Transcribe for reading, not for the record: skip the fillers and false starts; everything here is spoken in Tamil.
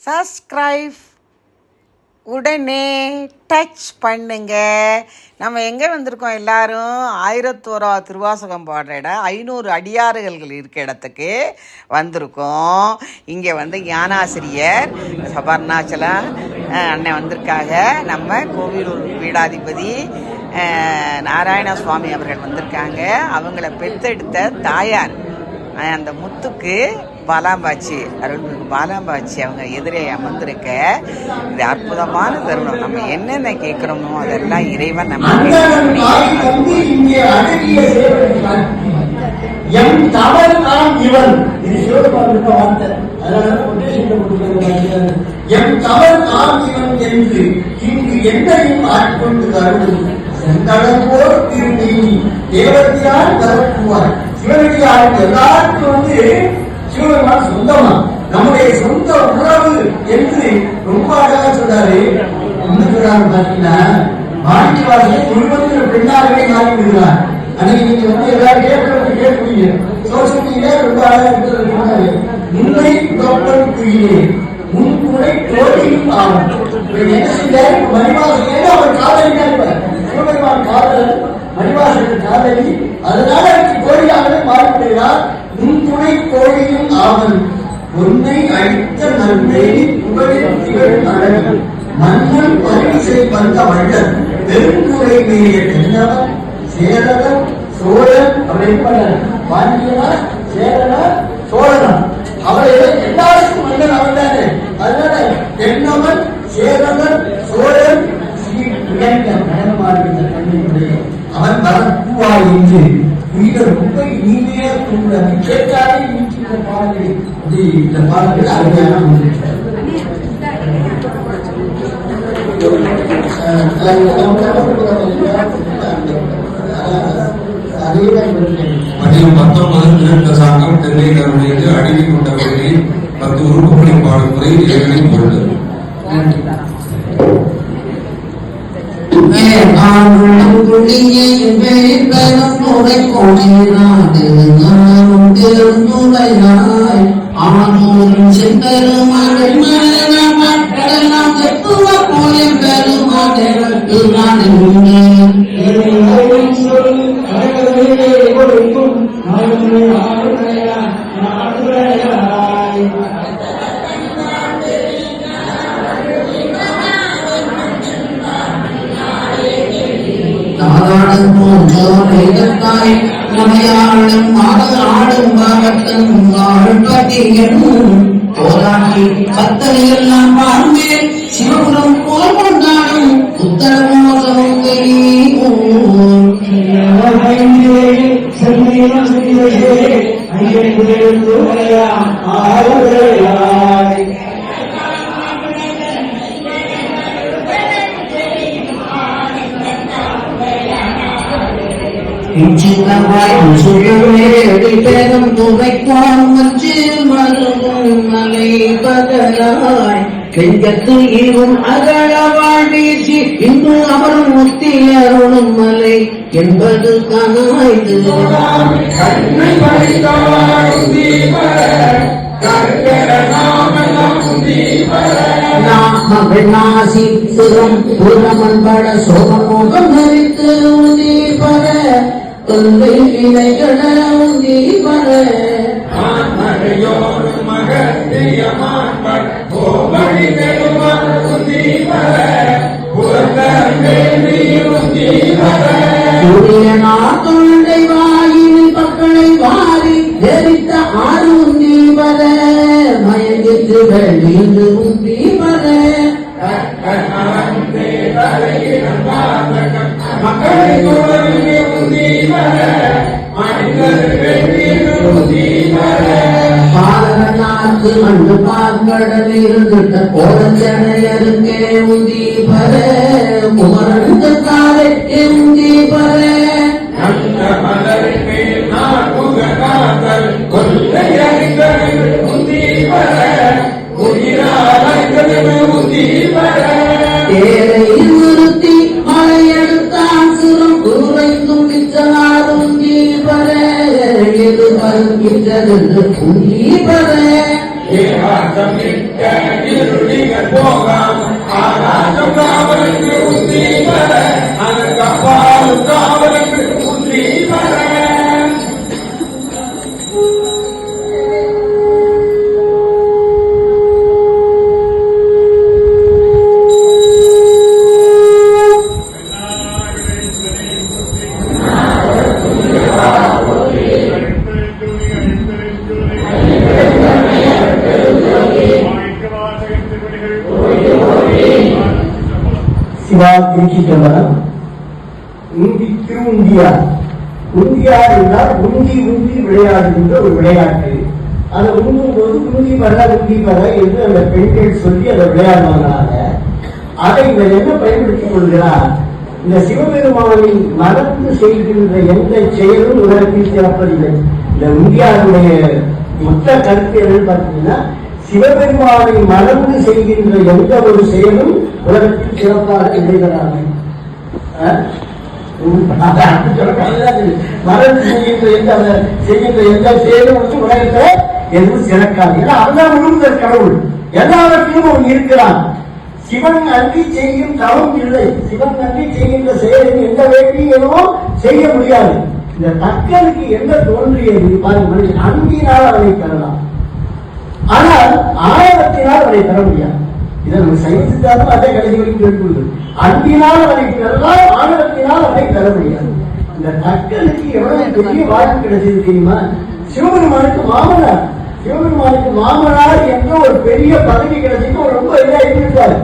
சப்ஸ்கிரைப் உடனே டச் பண்ணுங்க. நம்ம எங்கே வந்திருக்கோம்? எல்லாரும் 1001 திருவாசகம் பாடுற இடம் 500 அடியாறுகள் இருக்க இடத்துக்கு வந்திருக்கோம். இங்கே ஞானாசிரியர் சபர்ணாச்சலம் அண்ணன் வந்திருக்காங்க. நம்ம கோவிலூர் பீடாதிபதி நாராயண சுவாமி அவர்கள் வந்திருக்காங்க. அவங்கள பெற்றெடுத்த தாயார் அந்த முத்துக்கு பாலாம்பாச்சி, அருள்மிகு பாலாம்பாச்சி அவங்க எதிரே அமர்ந்திருக்க இது அற்புதமான தருணம். நம்ம என்னென்ன கேட்கிறோமோ அதெல்லாம் இறைவன் நம்ம சிவனடியாருக்கு எல்லாருக்கும் சிவபெருமான் சொந்தமா, நம்முடைய சொந்த உறவு என்று ரொம்ப அழகா சொல்றாரு. என்ன சொல்றாரு பாத்தீங்கன்னா, மாணிக்கவாசகர் குடும்பத்தில் பெண்ணாகவே மாறி விடுகிறார். அன்னைக்கு நீங்க எல்லாரும் கேட்கக்கூடிய சோசியல் மீடியா ரொம்ப அழகா சொன்னாரு. முன்னை உடம்பன் குயிலே முன்குறை தோழியும் ஆகும். என்ன செஞ்சாரு? மணிவாசகர் அவர் காதலியா இருப்பார். சிவபெருமான் காதல், மணிவாசகர் காதலி, அதனால கோழியாகவே மாறிவிடுகிறார். முன்துணை கோழியும் ஆவன் பொன்னை அழித்த நன்மை புகழில் திகழ் அழகு மன்னன் பரிசை வந்த வள்ளல் பெருங்குறை மேய தென்னவன் சேரவன் சோழன் அப்படின்னு பாண்டியனா சேரனா சோழனா அவரை எல்லாருக்கும் மன்னன் அவன் தானே. அதனால தென்னவன் சேரவன் சோழன் அவன் வரப்பூவா என்று உயிரை ரொம்ப இனிமையா கூடாது. கேட்காதே இந்த பாடல்கள் அப்படி இந்த பாடல்கள் அருமையான மதியம் 19 சாங்கம் தென்னை கருணைக்கு அடங்கி கொண்ட வகையில் 10 உறுப்புகளை பாடும் முறை இறைவனின் பொருள். நமையாளும் ஆடும் பாகத்தன் போராடி பத்தனை எல்லாம் பாருமே சிவபுரம் போல் கொண்டாடும் உத்தரமோசமும் பேரும் துவைக்கான் மஞ்சில் மருகும் மலை பகலாய் கெஞ்சத்து இரும் அகல வாழ்வீசி இன்று அவரும் முத்தி அருளும் மலை என்பது கனாய்து நாசி சிறம் புறமன் பட சோகமோகம் தரித்து உந்தி பர தொல்லை வினைகள உந்தி பர சூரியனா தொண்டை வாயின் பக்களை வாரி தெரித்த ஆறு உந்தி பர மயங்கித்து வெள்ளி உந்தி பர பாலநாட்டு மண்ணு பார்க்கடலில் இருந்துட்ட கோலச்சனையருக்கே உந்தி பர குமரனுக்கு காலைக்கு உந்தி பர ஏழையில் நிறுத்தி மலையெடுத்தான் சிறும் குறைந்தும் மிச்சனாரும் தீபர எது பருகின்றது புலி பர பாசம் மிக்க இருளிகள் போகாம் ஆகாசம் காவலுக்கு உந்தி வர அதற்கு அப்பாலும் காவலுக்கு உந்தி வர சிவா திருச்சி சம்பரம் திருவுந்தியார். உந்தியார் என்றால் உந்தி உந்தி விளையாடுகின்ற ஒரு விளையாட்டு. அதை உண்ணும் போது உந்தி பர என்று அந்த பெண்கள் சொல்லி அதை விளையாடுவாங்களாக. அதை இவர் என்ன பயன்படுத்திக் கொள்கிறார்? இந்த சிவபெருமானை மறந்து செய்கின்ற எந்த செயலும் உலகத்தில் சிறப்பதில்லை. இந்த உந்தியாருடைய மொத்த கருத்து என்னன்னு பார்த்தீங்கன்னா, சிவபெருமானை மறந்து செய்கின்ற எந்த ஒரு செயலும் உலகத்தில் சிறப்பாக நிகழ்கிறார்கள். மறந்து செய்கின்ற எந்த செயலும் வந்து உலகத்தை எதுவும் சிறக்காது. ஏன்னா அவன்தான் முழுந்த கடவுள், எல்லாவற்றிலும் அவன் இருக்கிறான். சிவன் நன்றி செய்யும் தவம் இல்லை. சிவன் நன்றி செய்கின்ற செயலில் எந்த வேண்டியும் செய்ய முடியாது. இந்த தக்கனுக்கு என்ன தோன்றியது பாருங்கள், அன்பினால் அவனை பெறலாம், ஆனால் ஆணவத்தினால் அவனை பெற முடியாது. இதை நம்ம சைவசித்தாலும் அதே கடைசி வரைக்கும் கேட்கிறது. அன்பினால் அவனை பெறலாம், ஆணவத்தினால் அவனை பெற முடியாது. இந்த தக்கனுக்கு எவ்வளவு பெரிய வாய்ப்பு கிடைச்சது தெரியுமா? சிவபெருமானுக்கு மாமனார், சிவபெருமானுக்கு மாமனார் என்ற ஒரு பெரிய பதவி கிடைச்சிட்டு ரொம்ப இதா இருந்திருக்காரு.